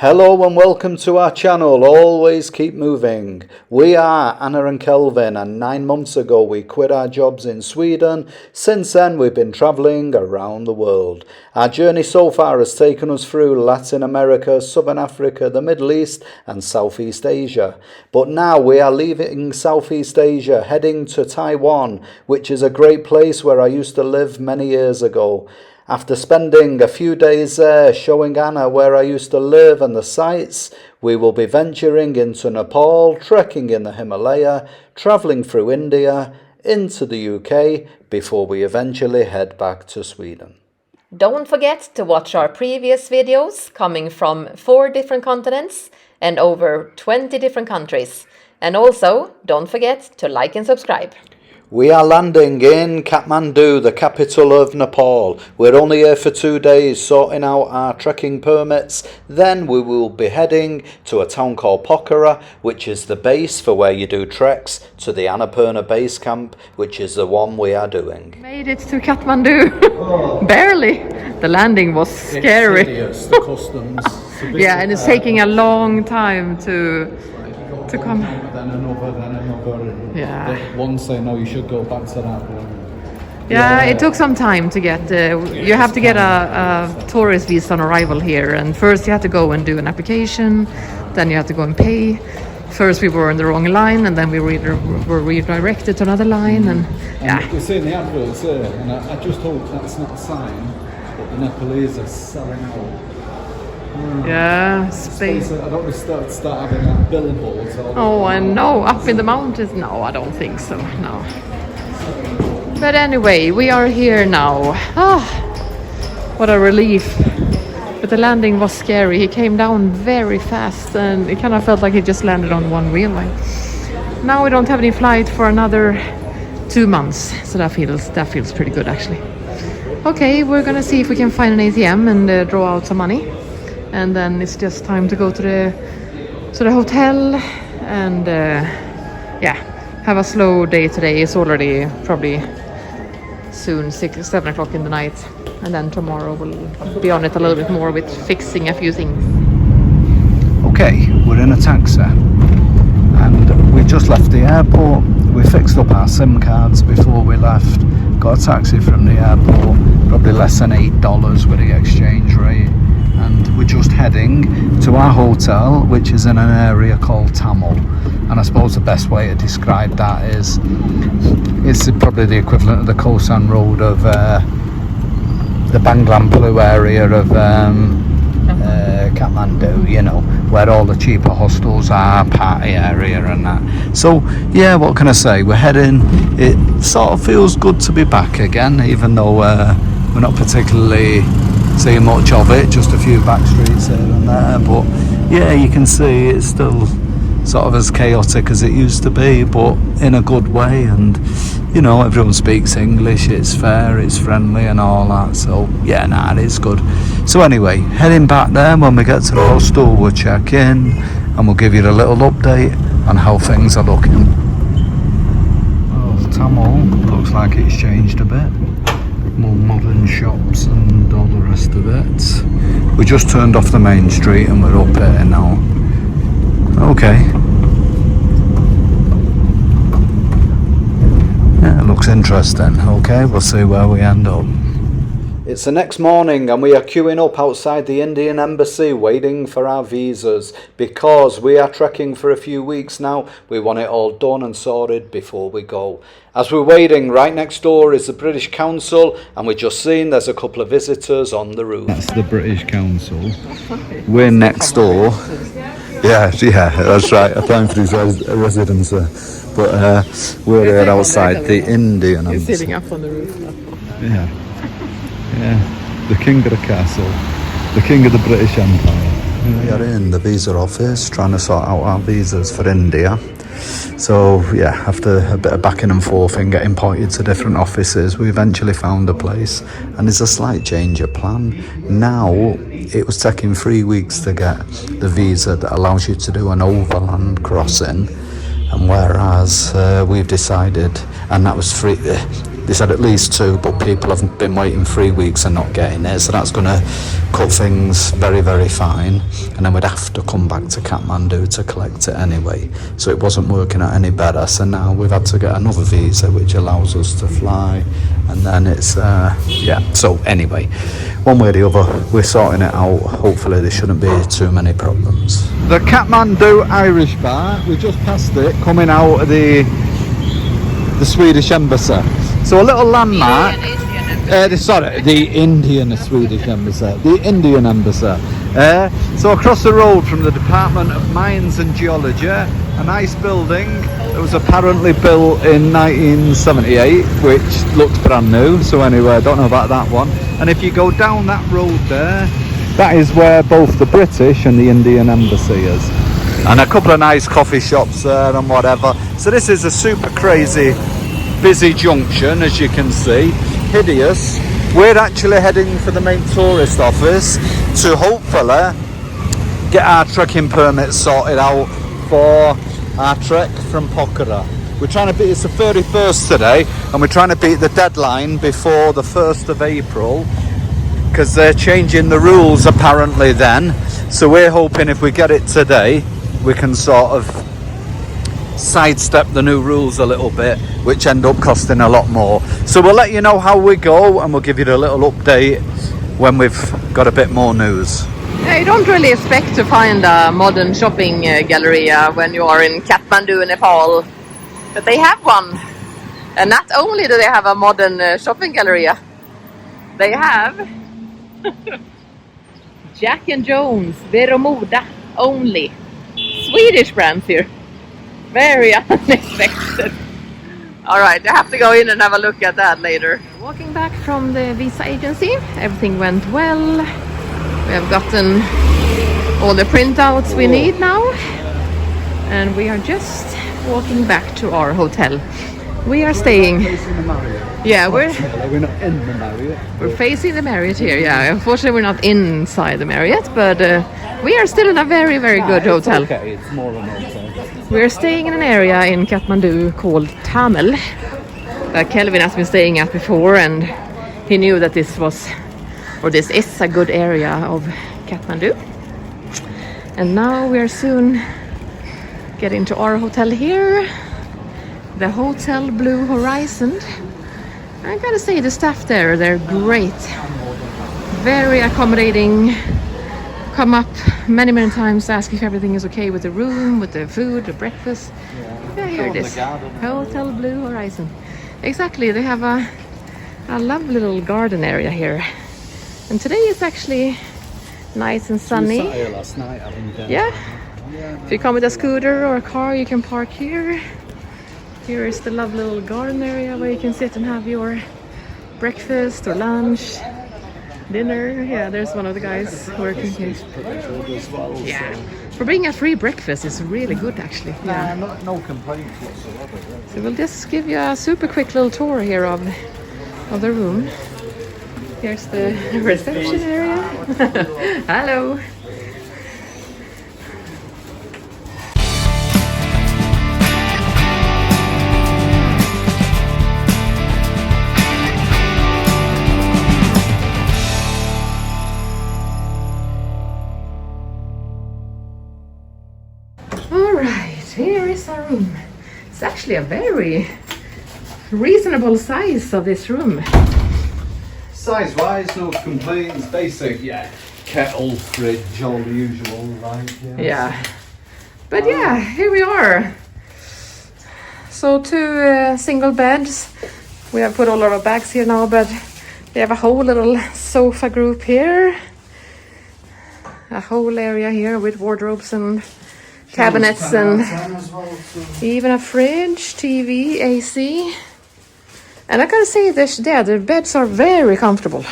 Hello and welcome to our channel, Always Keep Moving. We are Anna and Kelvin, and 9 months ago we quit our jobs in Sweden. Since then we've been travelling around the world. Our journey so far has taken us through Latin America, Southern Africa, the Middle East and Southeast Asia. But now we are leaving Southeast Asia, heading to Taiwan, which is a great place where I used to live many years ago. After spending a few days there showing Anna where I used to live and the sights, we will be venturing into Nepal, trekking in the Himalaya, travelling through India, into the UK, before we eventually head back to Sweden. Don't forget to watch our previous videos coming from 4 different continents and over 20 different countries. And also, don't forget to like and subscribe. We are landing in Kathmandu, the capital of Nepal. We're only here for 2 days sorting out our trekking permits. Then we will be heading to a town called Pokhara, which is the base for where you do treks, to the Annapurna base camp, which is the one we are doing. Made it to Kathmandu. Barely. The landing was scary. It's the customs. Yeah, and it's taking a long time to come. Then another. Yeah. One say no, you should go back to that one. Yeah, it took some time to get. You have to get a tourist visa on arrival here, and first you have to go and do an application, then you have to go and pay. First we were in the wrong line, and then we were redirected to another line, and yeah. We're seeing the adverts here, and I just hope that's not a sign that the Nepalese are selling out. Yeah, space. I don't want to start having that billboards. Oh, and no, up in the mountains? No, I don't think so, no. But anyway, we are here now. Ah, what a relief. But the landing was scary. He came down very fast and it kind of felt like he just landed on one wheel line. Now we don't have any flight for another 2 months, so that feels pretty good actually. Okay, we're gonna see if we can find an ATM and draw out some money. And then it's just time to go to the hotel and yeah, have a slow day today. It's already probably soon 7 o'clock in the night, and then tomorrow we'll be on it a little bit more with fixing a few things. Okay, we're in a taxi and we just left the airport. We fixed up our SIM cards before we left, got a taxi from the airport, probably less than $8 with the exchange rate. And we're just heading to our hotel, which is in an area called Tamil. And I suppose the best way to describe that is it's probably the equivalent of the Khosan Road of the Banglamplu area of Kathmandu, you know, where all the cheaper hostels are, party area and that. So yeah, what can I say, we're heading. It sort of feels good to be back again, even though we're not particularly seeing much of it, just a few back streets here and there, but yeah, you can see it's still sort of as chaotic as it used to be, but in a good way. And you know, everyone speaks English, it's fair, it's friendly and all that, so yeah, nah, it's good. So anyway, heading back there. When we get to the hostel we'll check in and we'll give you a little update on how things are looking. Oh, Tamil looks like it's changed a bit. More modern shops and all the rest of it. We just turned off the main street and we're up here now. Okay. Yeah, it looks interesting. Okay, we'll see where we end up. It's the next morning and we are queuing up outside the Indian Embassy waiting for our visas because we are trekking for a few weeks now. We want it all done and sorted before we go. As we're waiting, right next door is the British Council and we've just seen there's a couple of visitors on the roof. That's the British Council. We're next door. Yeah, that's right. Applying for his residence. But we're here outside the Indian Embassy. He's sitting up on the roof. Yeah. Yeah, the king of the castle, the king of the British Empire. We are in the visa office trying to sort out our visas for India. So yeah, after a bit of backing and forth and getting pointed to different offices, we eventually found a place, and there's a slight change of plan. Now it was taking 3 weeks to get the visa that allows you to do an overland crossing, and whereas we've decided, and that was They said at least 2, but people have been waiting 3 weeks and not getting it, so that's going to cut things very, very fine. And then we'd have to come back to Kathmandu to collect it anyway, so it wasn't working out any better. So now we've had to get another visa which allows us to fly, and then it's so anyway, one way or the other we're sorting it out. Hopefully there shouldn't be too many problems. The Kathmandu Irish Bar, we just passed it coming out of the Swedish Embassy. So a little landmark. The Indian Swedish Embassy. The Indian Embassy. So across the road from the Department of Mines and Geology, a nice building that was apparently built in 1978, which looks brand new. So anyway, I don't know about that one. And if you go down that road there, that is where both the British and the Indian Embassy is. And a couple of nice coffee shops there and whatever. So this is a super crazy busy junction, as you can see. Hideous. We're actually heading for the main tourist office to hopefully get our trekking permits sorted out for our trek from Pokhara. We're trying to beat, it's the 31st today, and we're trying to beat the deadline before the 1st of April, because they're changing the rules apparently then. So we're hoping if we get it today, we can sort of sidestep the new rules a little bit, which end up costing a lot more. So we'll let you know how we go, and we'll give you a little update when we've got a bit more news. Yeah, you don't really expect to find a modern shopping Galleria when you are in Kathmandu, Nepal, but they have one. And not only do they have a modern shopping Galleria, they have Jack and Jones, Veromoda only. Swedish brands here. Very unexpected. Alright, I have to go in and have a look at that later. Walking back from the visa agency, everything went well. We have gotten all the printouts we need now. And we are just walking back to our hotel. We are staying. Yeah, we're not in the Marriott. We're facing the Marriott here. Yeah, unfortunately we're not inside the Marriott, but we are still in a very, very good hotel. Okay, it's more than hotel. We're staying in an area in Kathmandu called Tamil that Kelvin has been staying at before, and he knew that this is a good area of Kathmandu. And now we are soon getting to our hotel here, the Hotel Blue Horizon. I gotta say, the staff there, they're great, very accommodating. Come up many times to ask if everything is okay with the room, with the food, the breakfast. Yeah, here it is, Hotel Blue Horizon. Exactly, they have a lovely little garden area here, and today is actually nice and sunny. We sat here last night, yeah, if you come with a scooter or a car, you can park here. Here is the lovely little garden area where you can sit and have your breakfast or lunch, dinner. Yeah, there's one of the guys working here. Yeah, for being a free breakfast is really good actually. Yeah, no complaints whatsoever. So we'll just give you a super quick little tour here of the room. Here's the reception area. Hello. Here is our room. It's actually a very reasonable size of this room. Size wise, no complaints. Basic, yeah. Kettle, fridge, all the usual, right? Yeah. But yeah, here we are. So 2 single beds. We have put all our bags here now, but we have a whole little sofa group here. A whole area here with wardrobes and cabinets and even a fridge, TV, AC. And I gotta say this, the beds are very comfortable.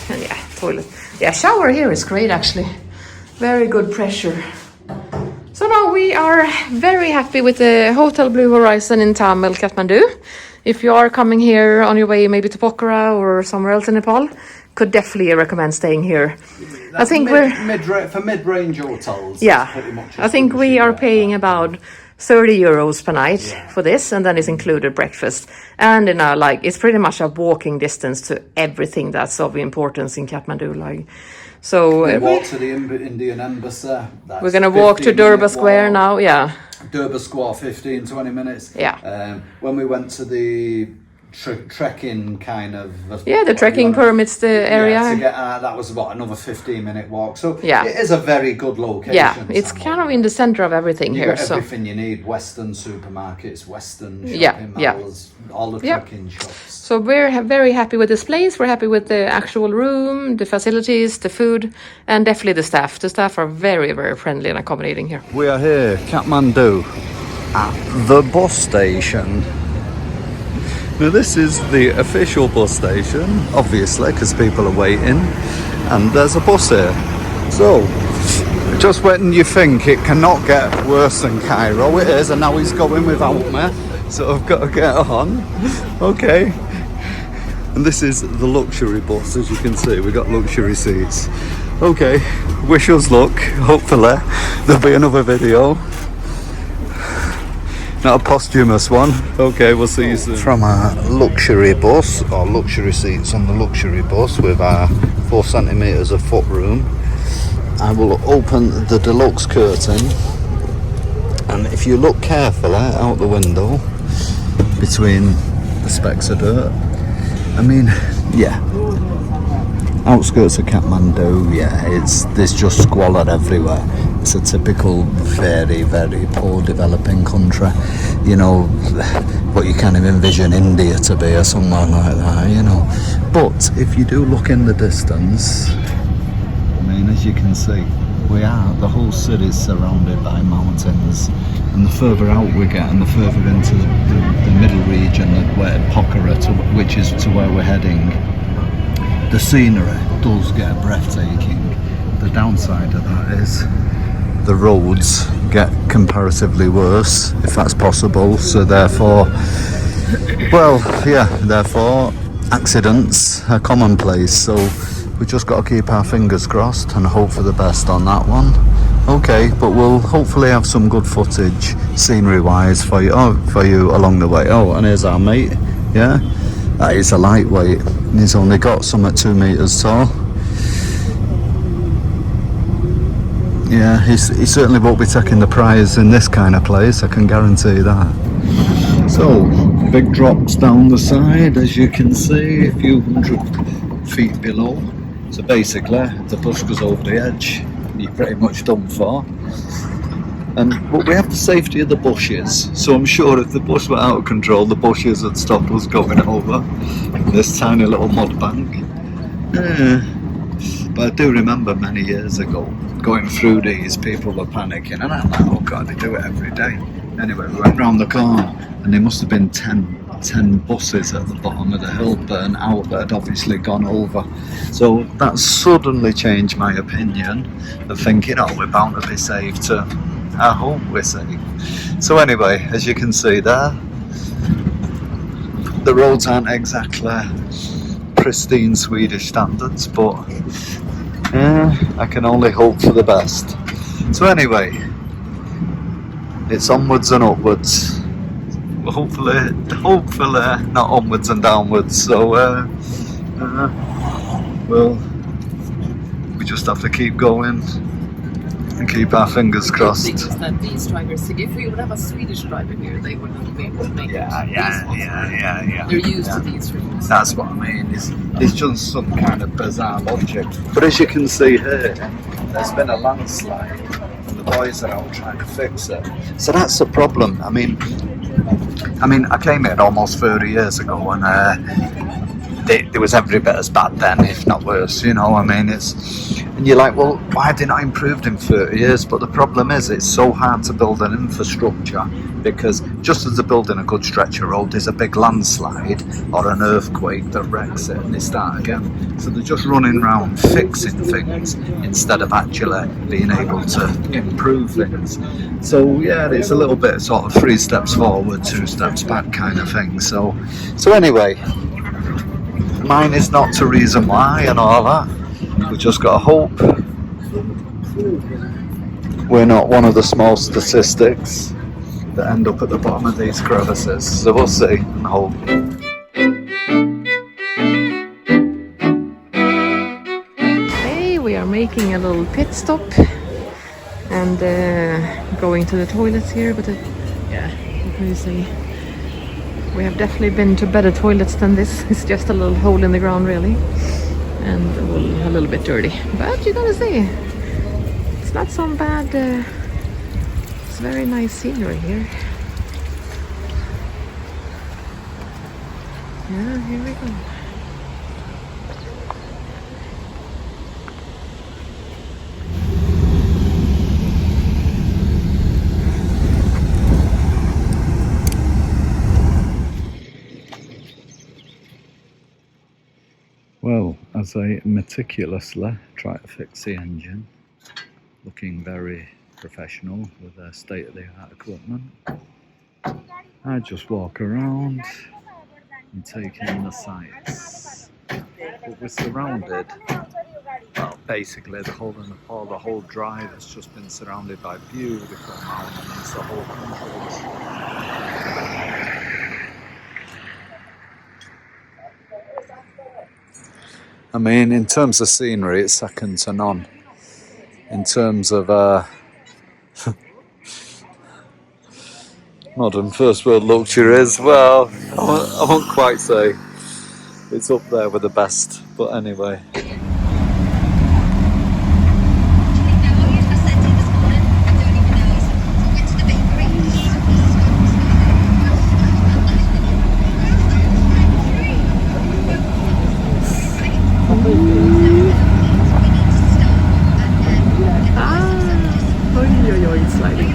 And yeah, toilet. Yeah, shower here is great actually. Very good pressure. So now we are very happy with the Hotel Blue Horizon in Tamil, Kathmandu. If you are coming here on your way maybe to Pokhara or somewhere else in Nepal, could definitely recommend staying here. I think we're for mid-range hotels. Yeah, I think we are paying about 30 euros per night for this, and then it's included breakfast. And like it's pretty much a walking distance to everything that's of importance in Kathmandu. Like, so we walk to the Indian Embassy. That's we're gonna walk to Durbar Square now. Yeah. Durbar Square, 15-20 minutes. Yeah. When we went to the trekking kind of... the trekking permits the area. Yeah, to get that was about another 15-minute walk. So yeah, it is a very good location. Yeah, it's kind of in the center of everything here. Got everything you need, Western supermarkets, Western shopping malls, all the trekking shops. So we're very happy with this place. We're happy with the actual room, the facilities, the food, and definitely the staff. The staff are very, very friendly and accommodating here. We are here, Kathmandu, at the bus station. Now this is the official bus station, obviously, because people are waiting, and there's a bus here. So, just when you think it cannot get worse than Cairo, it is, and now he's going without me, so I've got to get on. Okay. And this is the luxury bus, as you can see, we've got luxury seats. Okay, wish us luck, hopefully there'll be another video. Not a posthumous one. Okay, we'll see you soon. From a luxury bus, or luxury seats on the luxury bus with our 4 centimetres of foot room, I will open the deluxe curtain, and if you look carefully out the window between the specks of dirt, I mean, yeah, outskirts of Kathmandu, there's just squalor everywhere. It's a typical very, very poor developing country, you know, what you kind of envision India to be or somewhere like that, you know. But if you do look in the distance, I mean, as you can see, the whole city is surrounded by mountains, and the further out we get and the further into the middle region, where Pokhara, which is to where we're heading, the scenery does get breathtaking. The downside of that is the roads get comparatively worse, if that's possible, so therefore accidents are commonplace, so we just got to keep our fingers crossed and hope for the best on that one. Okay, but we'll hopefully have some good footage scenery wise for you along the way. Oh, and here's our mate. Yeah, that is a lightweight, he's only got some at 2 meters tall. Yeah, he certainly won't be taking the prize in this kind of place, I can guarantee that. So, big drops down the side, as you can see, a few hundred feet below. So basically, the bus goes over the edge, you're pretty much done for. But we have the safety of the bushes, so I'm sure if the bus went out of control, the bushes would stop us going over this tiny little mud bank. But I do remember many years ago, going through these, people were panicking, and I'm like, oh god, they do it every day. Anyway, we went round the corner, and there must have been 10 buses at the bottom of the hill burnt out that had obviously gone over. So that suddenly changed my opinion of thinking, oh, we're bound to be safe to our home, we're safe. So anyway, as you can see there, the roads aren't exactly pristine Swedish standards, but I can only hope for the best. So anyway, it's onwards and upwards. Hopefully not onwards and downwards. So we just have to keep going and keep our fingers crossed. The thing is that these drivers, if we would have a Swedish driver here, they would not be able to make it. Yeah. They're used to these routes. That's what I mean. It's just some kind of bizarre logic. But as you can see here, there's been a landslide, and the boys are out trying to fix it. So that's the problem. I mean, I came here almost 30 years ago, and it was every bit as bad then, if not worse. You know, I mean, and you're like, well, why have they not improved in 30 years? But the problem is, it's so hard to build an infrastructure, because just as they're building a good stretch of road, there's a big landslide or an earthquake that wrecks it, and they start again. So they're just running around fixing things instead of actually being able to improve things. So yeah, it's a little bit sort of 3 steps forward, 2 steps back kind of thing. So anyway, mine is not to reason why and all that. We just got to hope we're not one of the small statistics that end up at the bottom of these crevices. So we'll see and hope. Hey, we are making a little pit stop and going to the toilets here, but yeah, what can you say? We have definitely been to better toilets than this. It's just a little hole in the ground, really, and a little bit dirty. But you gotta say, it's not so bad. It's very nice scenery here. Yeah, here we go. Well, as I meticulously try to fix the engine, looking very professional with their state-of-the-art equipment, I just walk around and take in the sights. But we're surrounded, well, basically the whole of Nepal, the whole drive has just been surrounded by beautiful mountains, the whole country. I mean, in terms of scenery, it's second to none. In terms of modern first world luxuries, well, I won't quite say it's up there with the best, but anyway. It's sliding.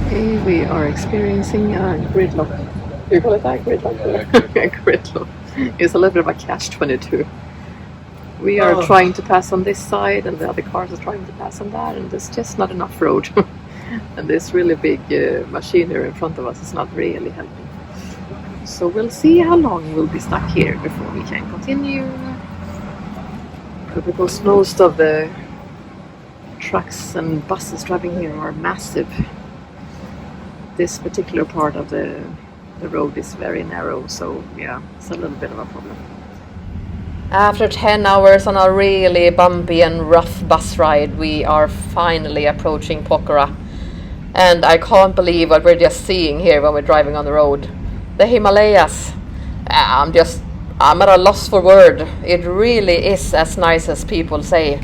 Okay, we are experiencing a gridlock. Do you call it that? Gridlock? Yeah, gridlock. It's a little bit of a catch-22. We are trying to pass on this side and the other cars are trying to pass on that, and there's just not enough road. And this really big machinery in front of us is not really helping. So we'll see how long we'll be stuck here before we can continue. But because most of the trucks and buses driving here are massive, this particular part of the road is very narrow, so yeah, it's a little bit of a problem. After 10 hours on a really bumpy and rough bus ride, we are finally approaching Pokhara. And I can't believe what we're just seeing here when we're driving on the road. The Himalayas. I'm at a loss for word. It really is as nice as people say.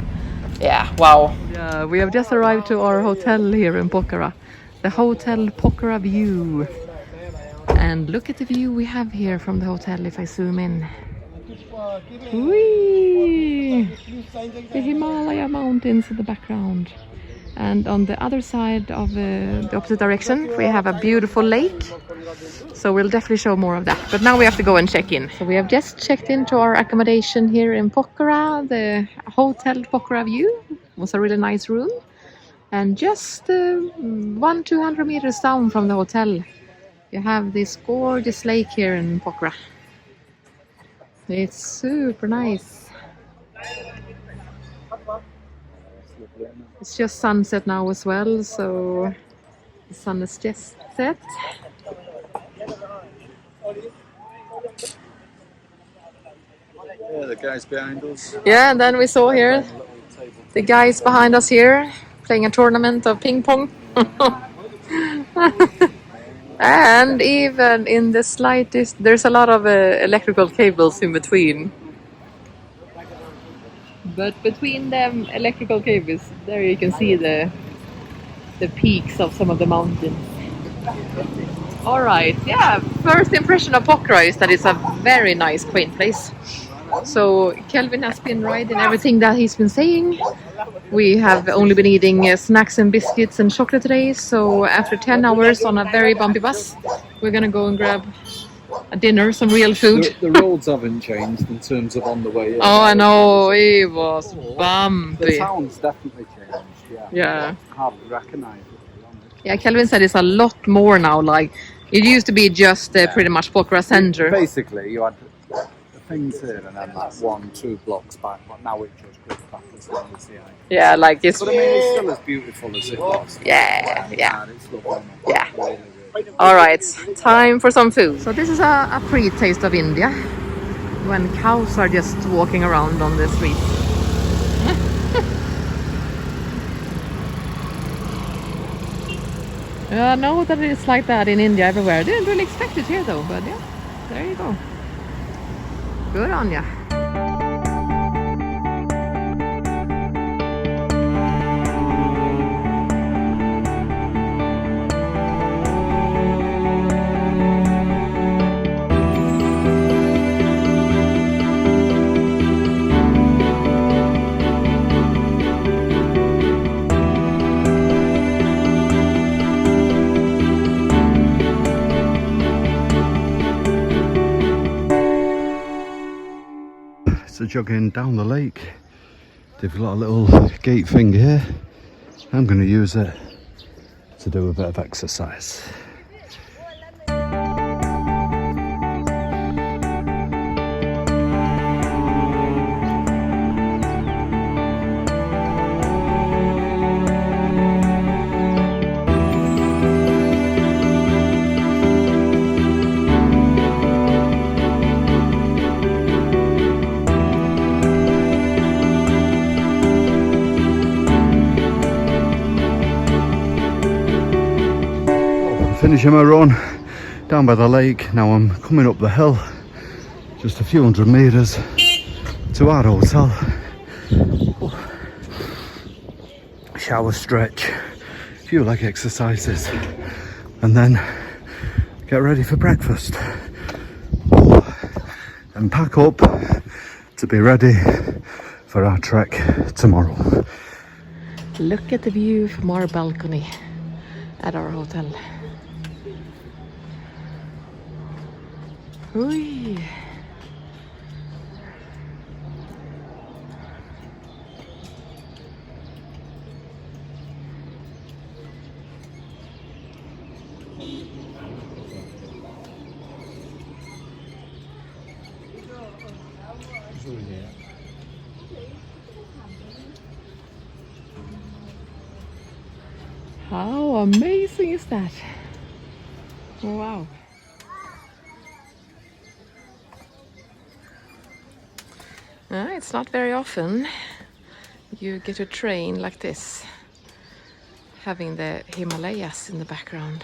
Yeah, wow. Yeah, we have just arrived to our hotel here in Pokhara. The Hotel Pokhara View. And look at the view we have here from the hotel if I zoom in. Whee! The Himalaya mountains in the background. And on the other side of the opposite direction, we have a beautiful lake. So we'll definitely show more of that. But now we have to go and check in. So we have just checked into our accommodation here in Pokhara. The Hotel Pokhara View was a really nice room. And just 100-200 meters down from the hotel, you have this gorgeous lake here in Pokhara. It's super nice. It's just sunset now as well, so the sun is just set. Yeah, the guys behind us. Yeah, and then we saw here the guys behind us here playing a tournament of ping pong. And even in the slightest, there's a lot of electrical cables in between. But between them electrical cables, there you can see the peaks of some of the mountains. All right, yeah. First impression of Pokhara is that it's a very nice, quaint place. So Kelvin has been right in everything that he's been saying. We have only been eating snacks and biscuits and chocolate today. So after 10 hours on a very bumpy bus, we're gonna go and grab a dinner, some real food. The roads haven't changed in terms of on the way in. Oh, I know, it was bumpy. The town's definitely changed, Yeah. Hard to recognise it. Yeah, Kelvin said it's a lot more now. Like, it used to be just pretty much Pokhara center. Basically, you had a things here and then like 1-2 blocks back, but now it just goes back as long as the eye. Yeah, like it's. But I mean, it's still as beautiful as it was. Yeah, yeah. And it's lovely. Yeah. Really, really. All right, time for some food. So this is a pre-taste of India, when cows are just walking around on the streets. I know that it's like that in India everywhere. I didn't really expect it here though, but yeah, there you go. Good on ya. So jogging down the lake, they've got a little gate thing here. I'm going to use it to do a bit of exercise. Finishing my run down by the lake. Now I'm coming up the hill, just a few hundred meters to our hotel. Shower, stretch, a few leg exercises, and then get ready for breakfast and pack up to be ready for our trek tomorrow. Look at the view from our balcony at our hotel. Ui. How amazing is that? Wow. It's not very often you get a train like this, having the Himalayas in the background.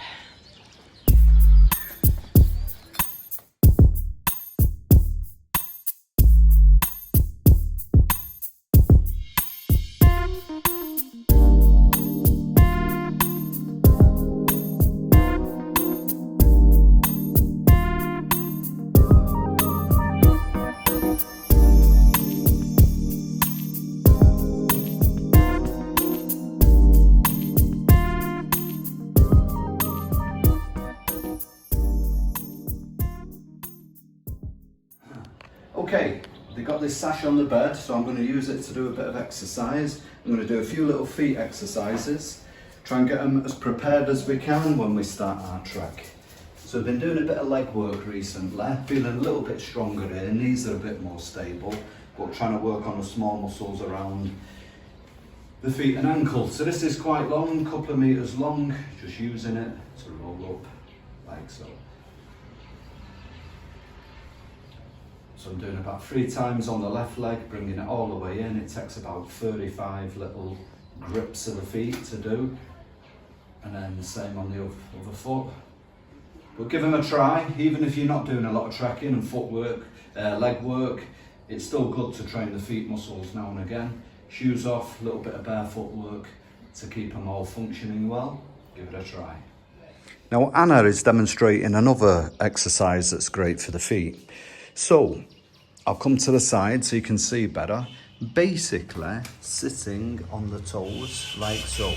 Okay, they got this sash on the bed, so I'm going to use it to do a bit of exercise. I'm going to do a few little feet exercises, try and get them as prepared as we can when we start our trek. So I've been doing a bit of leg work recently, feeling a little bit stronger here, knees are a bit more stable, but trying to work on the small muscles around the feet and ankles. So this is quite long, a couple of meters long, just using it to roll up like so. So I'm doing about 3 times on the left leg, bringing it all the way in. It takes about 35 little grips of the feet to do. And then the same on the other foot. But give them a try, even if you're not doing a lot of trekking and footwork, leg work, it's still good to train the feet muscles now and again. Shoes off, a little bit of barefoot work to keep them all functioning well. Give it a try. Now Anna is demonstrating another exercise that's great for the feet. So I'll come to the side so you can see better. Basically sitting on the toes like so.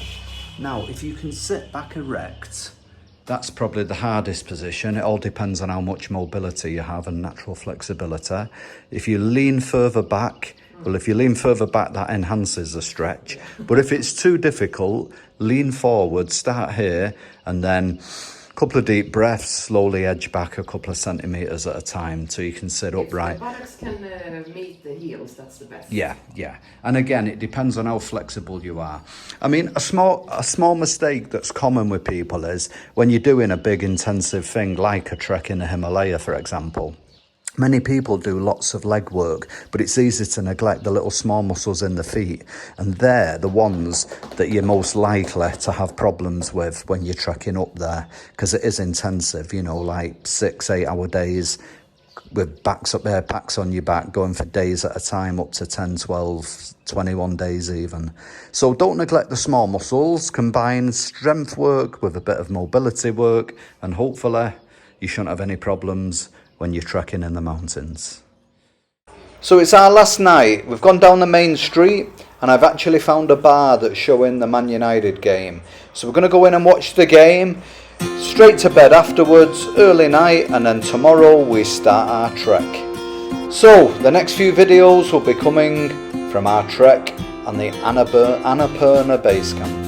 Now if you can sit back erect, that's probably the hardest position. It all depends on how much mobility you have and natural flexibility. If you lean further back, well, if you lean further back, that enhances the stretch. But if it's too difficult, lean forward, start here, and then couple of deep breaths, slowly edge back a couple of centimetres at a time so you can sit upright. If the buttocks can meet the heels, that's the best. Yeah, yeah. And again, it depends on how flexible you are. I mean, a small mistake that's common with people is when you're doing a big intensive thing like a trek in the Himalaya, for example. Many people do lots of leg work, but it's easy to neglect the little small muscles in the feet. And they're the ones that you're most likely to have problems with when you're trekking up there, because it is intensive, you know, like 6-8 hour days with backs up there, packs on your back, going for days at a time, up to 10, 12, 21 days even. So don't neglect the small muscles. Combine strength work with a bit of mobility work, and hopefully you shouldn't have any problems when you're trekking in the mountains. So it's our last night. We've gone down the main street and I've actually found a bar that's showing the Man United game. So we're going to go in and watch the game, straight to bed afterwards, early night, and then tomorrow we start our trek. So the next few videos will be coming from our trek on the Annapurna base camp.